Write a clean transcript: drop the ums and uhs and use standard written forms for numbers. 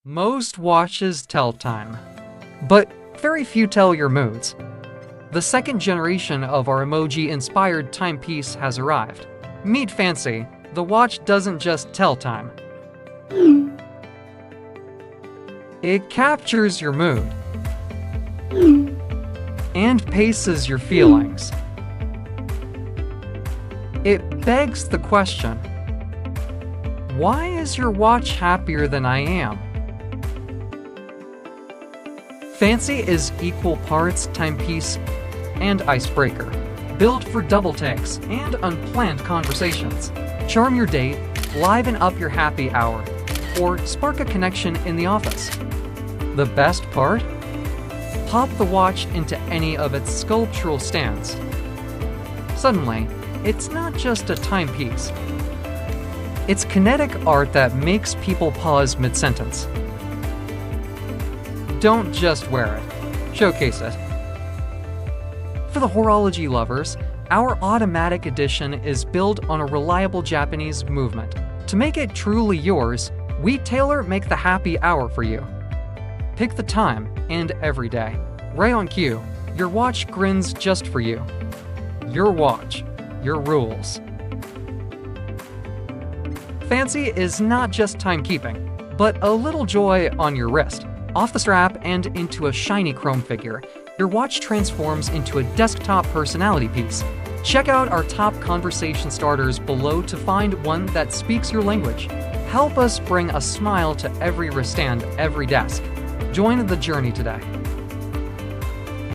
Most watches tell time, but very few tell your moods. The second generation of our emoji-inspired timepiece has arrived. Meet FANCI. The watch doesn't just tell time. It captures your mood and paces your feelings. It begs the question, why is your watch happier than I am? FANCI is equal parts timepiece and icebreaker, built for double takes and unplanned conversations. Charm your date, liven up your happy hour, or spark a connection in the office. The best part? Pop the watch into any of its sculptural stands. Suddenly, it's not just a timepiece. It's kinetic art that makes people pause mid-sentence. Don't just wear it, showcase it. For the horology lovers, our automatic edition is built on a reliable Japanese movement. To make it truly yours, we tailor-make the happy hour for you. Pick the time and every day. Right on cue, your watch grins just for you. Your watch, your rules. FANCI is not just timekeeping, but a little joy on your wrist. Off the strap and into a shiny chrome figure, your watch transforms into a desktop personality piece. Check out our top conversation starters below to find one that speaks your language. Help us bring a smile to every wristband, every desk. Join the journey today.